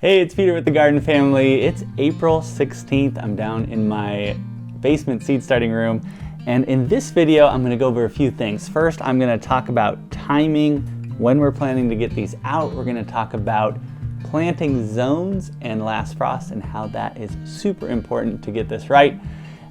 Hey, it's Peter with the Garden Family. It's April 16th. I'm down in my basement seed starting room. And in this video, I'm gonna go over a few things. First, I'm gonna talk about timing, when we're planning to get these out. We're gonna talk about planting zones and last frost and how that is super important to get this right.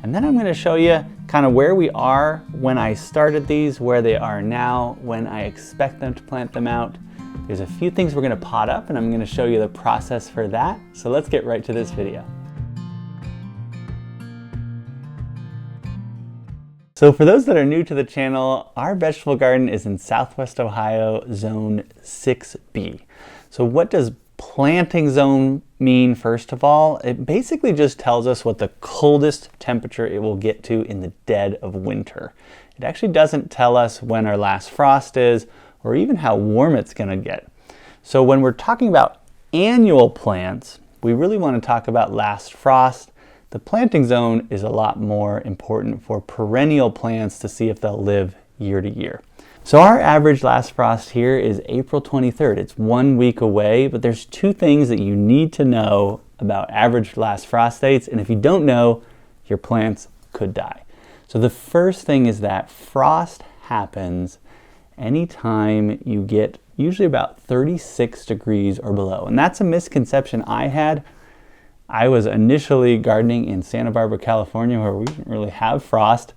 And then I'm gonna show you kind of where we are when I started these, where they are now, when I expect them to plant them out. There's a few things we're gonna pot up and I'm gonna show you the process for that. So let's get right to this video. So for those that are new to the channel, our vegetable garden is in Southwest Ohio, zone 6B. So what does planting zone mean, first of all? It basically just tells us what the coldest temperature it will get to in the dead of winter. It actually doesn't tell us when our last frost is, or even how warm it's gonna get. So when we're talking about annual plants, we really wanna talk about last frost. The planting zone is a lot more important for perennial plants to see if they'll live year to year. So our average last frost here is April 23rd. It's 1 week away, but there's two things that you need to know about average last frost dates, and if you don't know, your plants could die. So the first thing is that frost happens anytime you get usually about 36 degrees or below. And that's a misconception I had. I was initially gardening in Santa Barbara, California, where we didn't really have frost.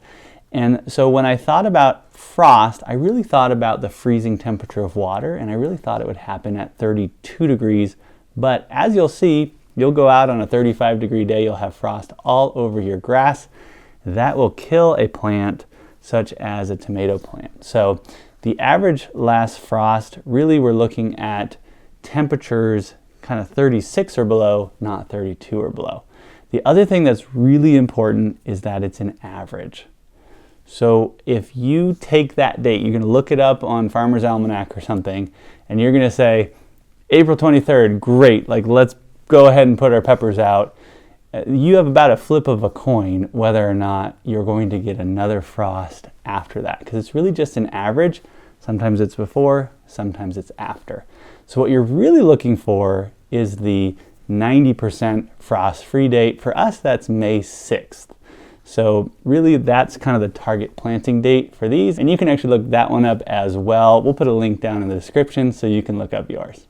And so when I thought about frost, I really thought about the freezing temperature of water, and I really thought it would happen at 32 degrees. But as you'll see, you'll go out on a 35-degree day, you'll have frost all over your grass. That will kill a plant such as a tomato plant. So the average last frost, really we're looking at temperatures kind of 36 or below, not 32 or below. The other thing that's really important is that it's an average. So if you take that date, you're gonna look it up on Farmer's Almanac or something, and you're gonna say, April 23rd, great, like let's go ahead and put our peppers out. You have about a flip of a coin whether or not you're going to get another frost after that, because it's really just an average. Sometimes it's before, sometimes it's after. So what you're really looking for is the 90% frost-free date. For us, that's May 6th. So really that's kind of the target planting date for these, and you can actually look that one up as well. We'll put a link down in the description so you can look up yours.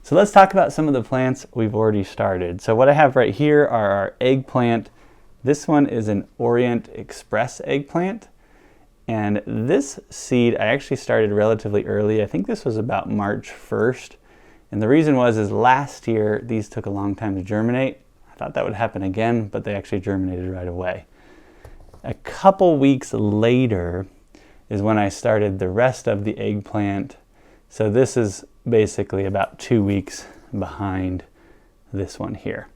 So let's talk about some of the plants we've already started. So what I have right here are our eggplant. This one is an Orient Express eggplant. And this seed I actually started relatively early. I think this was about March 1st. And the reason is last year, these took a long time to germinate. I thought that would happen again, but they actually germinated right away. A couple weeks later is when I started the rest of the eggplant. So this is basically about 2 weeks behind this one here.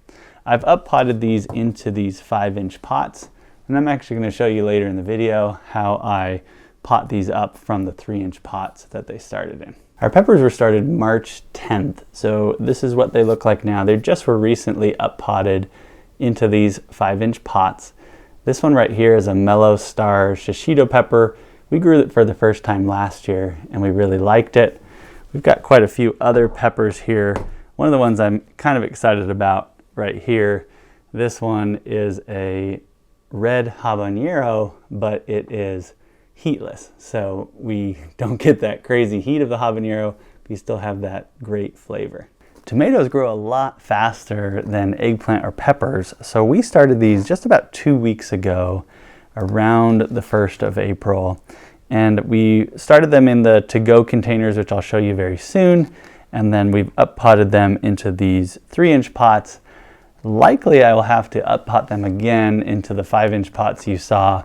I've up-potted these into these 5-inch pots, and I'm actually going to show you later in the video how I pot these up from the 3-inch pots that they started in. Our peppers were started March 10th, so this is what they look like now. They just were recently up-potted into these 5-inch pots. This one right here is a Mellow Star shishito pepper. We grew it for the first time last year, and we really liked it. We've got quite a few other peppers here. One of the ones I'm kind of excited about right here, this one is a red habanero, but it is heatless. So we don't get that crazy heat of the habanero, but you still have that great flavor. Tomatoes grow a lot faster than eggplant or peppers. So we started these just about 2 weeks ago, around the 1st of April. And we started them in the to-go containers, which I'll show you very soon. And then we've up-potted them into these 3-inch pots. Likely I will have to up-pot them again into the 5-inch pots you saw,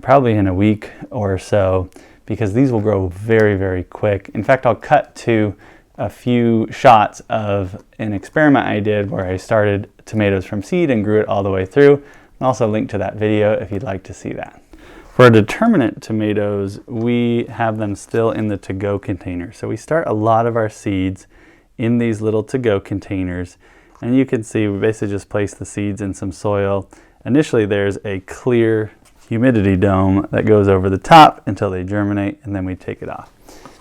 probably in a week or so, because these will grow very, very quick. In fact, I'll cut to a few shots of an experiment I did where I started tomatoes from seed and grew it all the way through. I'll also link to that video if you'd like to see that. For determinate tomatoes, we have them still in the to-go container. So we start a lot of our seeds in these little to-go containers. And you can see we basically just place the seeds in some soil. Initially there's a clear humidity dome that goes over the top until they germinate, and then we take it off.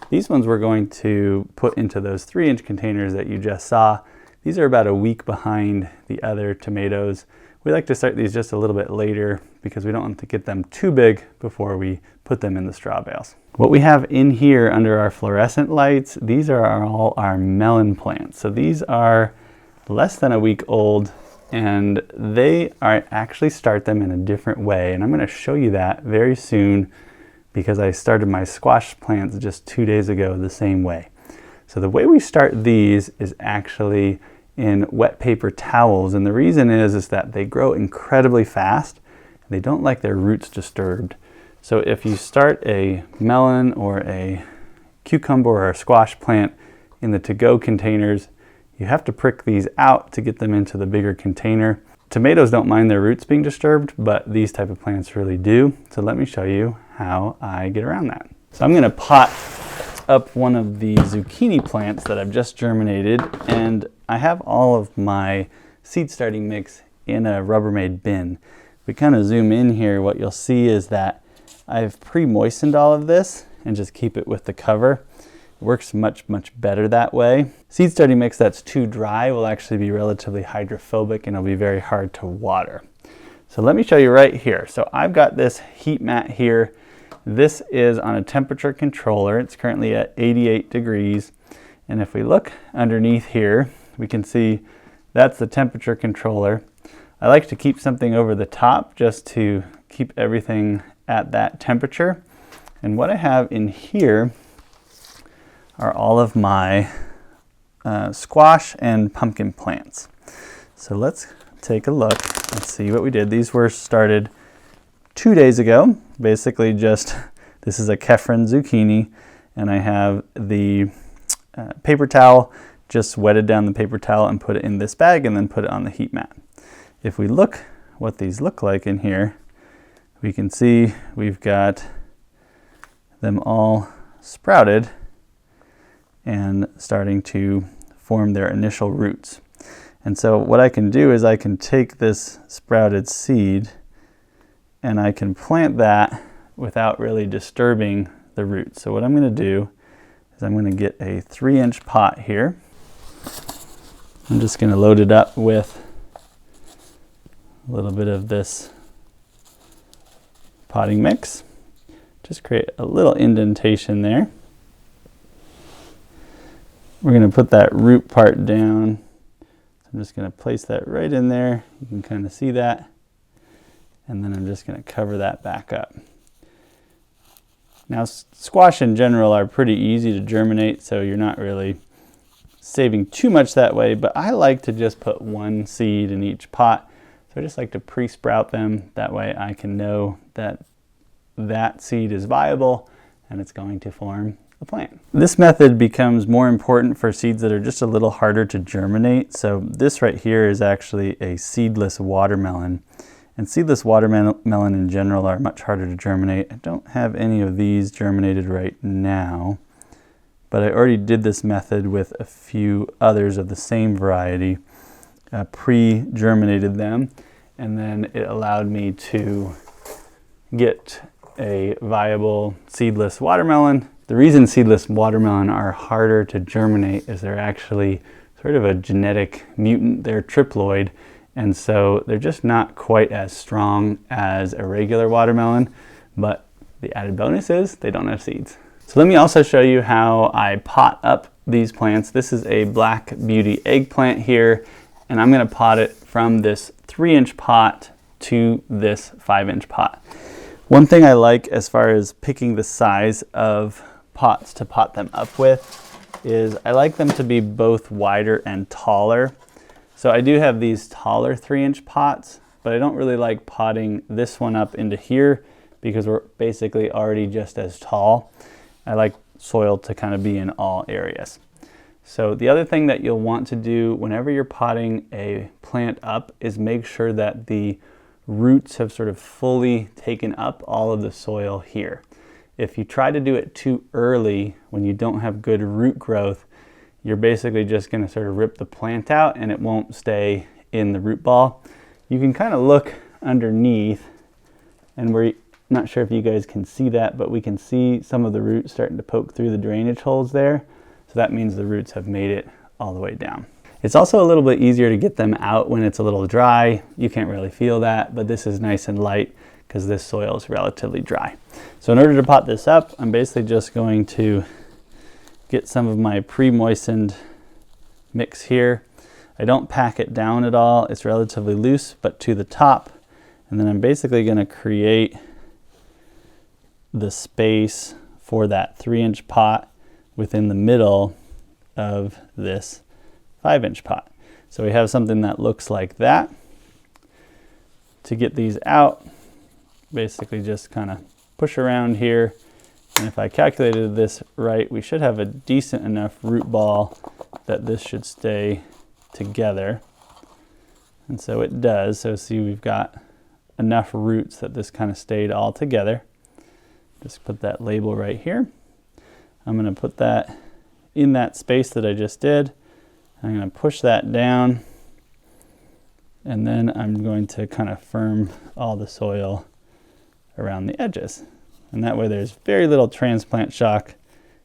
These ones we're going to put into those 3-inch containers that you just saw. These are about a week behind the other tomatoes. We like to start these just a little bit later because we don't want to get them too big before we put them in the straw bales. What we have in here under our fluorescent lights, these are all our melon plants. So these are less than a week old, and they are actually start them in a different way. And I'm going to show you that very soon because I started my squash plants just 2 days ago the same way. So the way we start these is actually in wet paper towels. And the reason is that they grow incredibly fast. They don't like their roots disturbed. So if you start a melon or a cucumber or a squash plant in the to-go containers, you have to prick these out to get them into the bigger container. Tomatoes don't mind their roots being disturbed, but these type of plants really do. So let me show you how I get around that. So I'm going to pot up one of the zucchini plants that I've just germinated, and I have all of my seed starting mix in a Rubbermaid bin. If we kind of zoom in here, what you'll see is that I've pre-moistened all of this and just keep it with the cover. It works much better that way. Seed starting mix that's too dry will actually be relatively hydrophobic and it'll be very hard to water. So let me show you right here. So I've got this heat mat here. This is on a temperature controller. It's currently at 88 degrees. And if we look underneath here, we can see that's the temperature controller. I like to keep something over the top just to keep everything at that temperature. And what I have in here are all of my squash and pumpkin plants. So let's take a look and see what we did. These were started 2 days ago. Basically just, this is a Kefren zucchini, and I have the paper towel, just wetted down the paper towel and put it in this bag and then put it on the heat mat. If we look what these look like in here, we can see we've got them all sprouted and starting to form their initial roots. And so what I can do is I can take this sprouted seed and I can plant that without really disturbing the roots. So what I'm going to do is I'm going to get a 3-inch pot here. I'm just going to load it up with a little bit of this potting mix. Just create a little indentation there. We're going to put that root part down. So I'm just going to place that right in there. You can kind of see that. And then I'm just going to cover that back up. Now, squash in general are pretty easy to germinate, so you're not really saving too much that way, but I like to just put one seed in each pot. So I just like to pre-sprout them. That way I can know that that seed is viable and it's going to form a plant. This method becomes more important for seeds that are just a little harder to germinate. So this right here is actually a seedless watermelon. And seedless watermelon in general are much harder to germinate. I don't have any of these germinated right now, but I already did this method with a few others of the same variety, pre-germinated them, and then it allowed me to get a viable seedless watermelon. The reason seedless watermelon are harder to germinate is they're actually sort of a genetic mutant. They're triploid, and so they're just not quite as strong as a regular watermelon, but the added bonus is they don't have seeds. So let me also show you how I pot up these plants. This is a Black Beauty eggplant here, and I'm going to pot it from this 3-inch pot to this 5-inch pot. One thing I like as far as picking the size of pots to pot them up with is I like them to be both wider and taller. So I do have these taller 3-inch pots, but I don't really like potting this one up into here because we're basically already just as tall. I like soil to kind of be in all areas. So the other thing that you'll want to do whenever you're potting a plant up is make sure that the roots have sort of fully taken up all of the soil here. If you try to do it too early when you don't have good root growth, you're basically just going to sort of rip the plant out and it won't stay in the root ball. You can kind of look underneath, and we're not sure if you guys can see that, but we can see some of the roots starting to poke through the drainage holes there. So that means the roots have made it all the way down. It's also a little bit easier to get them out when it's a little dry. You can't really feel that, but this is nice and light because this soil is relatively dry. So in order to pot this up, I'm basically just going to get some of my pre-moistened mix here. I don't pack it down at all. It's relatively loose, but to the top. And then I'm basically going to create the space for that 3-inch pot within the middle of this 5-inch pot. So we have something that looks like that. To get these out, basically just kind of push around here. And if I calculated this right, we should have a decent enough root ball that this should stay together. And so it does. So see, we've got enough roots that this kind of stayed all together. Just put that label right here. I'm going to put that in that space that I just did. I'm going to push that down, and then I'm going to kind of firm all the soil around the edges. And that way there's very little transplant shock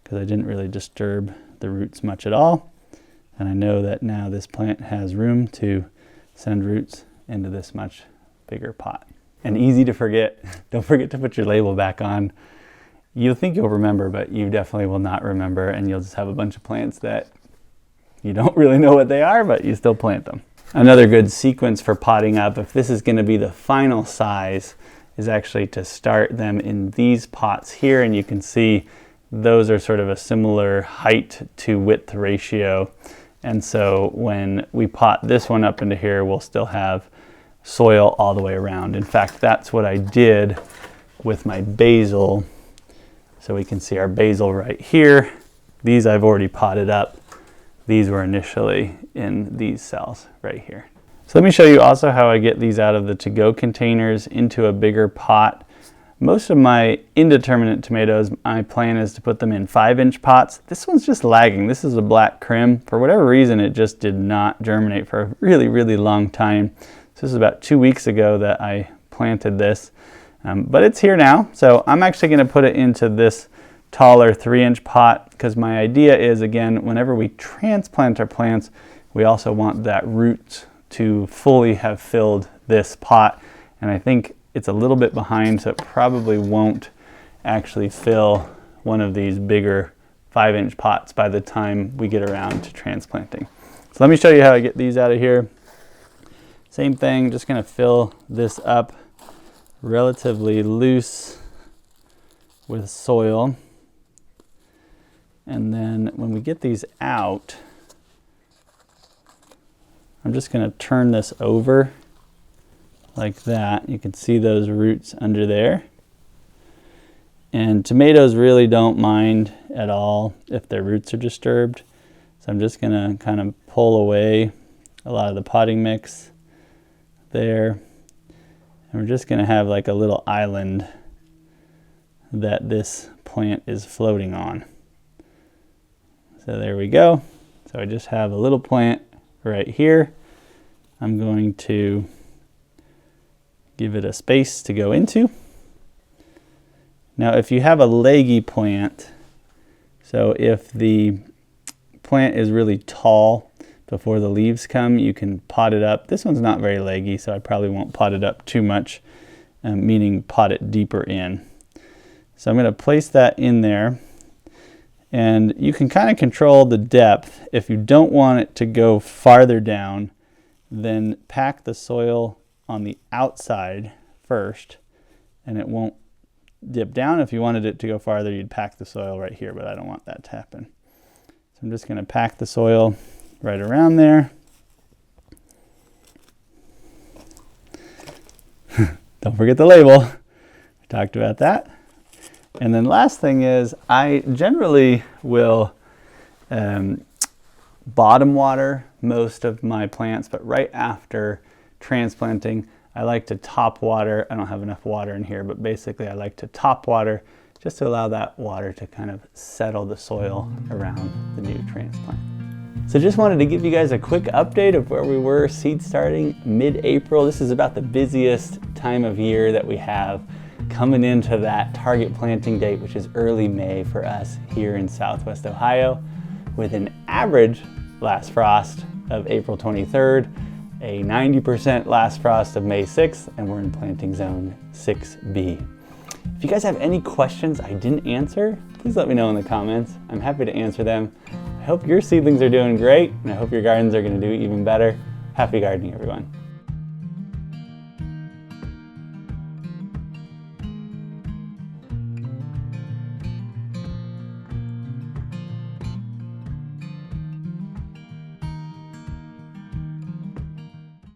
because I didn't really disturb the roots much at all. And I know that now this plant has room to send roots into this much bigger pot. And easy to forget, don't forget to put your label back on. You'll think you'll remember, but you definitely will not remember, and you'll just have a bunch of plants that you don't really know what they are, but you still plant them. Another good sequence for potting up, if this is going to be the final size, is actually to start them in these pots here, and you can see those are sort of a similar height to width ratio. And so when we pot this one up into here, we'll still have soil all the way around. In fact, that's what I did with my basil. So we can see our basil right here. These I've already potted up. These were initially in these cells right here. So let me show you also how I get these out of the to-go containers into a bigger pot. Most of my indeterminate tomatoes, my plan is to put them in 5-inch pots. This one's just lagging. This is a black crim. For whatever reason, it just did not germinate for a really, really long time. So this is about 2 weeks ago that I planted this, but it's here now. So I'm actually going to put it into this taller 3-inch pot because my idea is, again, whenever we transplant our plants, we also want that root to fully have filled this pot. And I think it's a little bit behind, so it probably won't actually fill one of these bigger 5-inch pots by the time we get around to transplanting. So let me show you how I get these out of here. Same thing, just going to fill this up relatively loose with soil. And then when we get these out, I'm just going to turn this over like that. You can see those roots under there. And tomatoes really don't mind at all if their roots are disturbed. So I'm just going to kind of pull away a lot of the potting mix there. And we're just going to have like a little island that this plant is floating on. So there we go. So I just have a little plant right here. I'm going to give it a space to go into. Now if you have a leggy plant, so if the plant is really tall before the leaves come, you can pot it up. This one's not very leggy, so I probably won't pot it up too much, meaning pot it deeper in. So I'm going to place that in there, and you can kind of control the depth. If you don't want it to go farther down, then pack the soil on the outside first, and it won't dip down. If you wanted it to go farther, you'd pack the soil right here, but I don't want that to happen. So I'm just going to pack the soil right around there. Don't forget the label. We talked about that. And then last thing is, I generally will bottom water most of my plants, but right after transplanting, I like to top water. I don't have enough water in here, but basically I like to top water just to allow that water to kind of settle the soil around the new transplant. So just wanted to give you guys a quick update of where we were seed starting mid-April. This is about the busiest time of year that we have coming into that target planting date, which is early May for us here in Southwest Ohio, with an average last frost of April 23rd, a 90% last frost of May 6th, and we're in planting zone 6B. If you guys have any questions I didn't answer, please let me know in the comments. I'm happy to answer them. I hope your seedlings are doing great, and I hope your gardens are going to do even better. Happy gardening, everyone.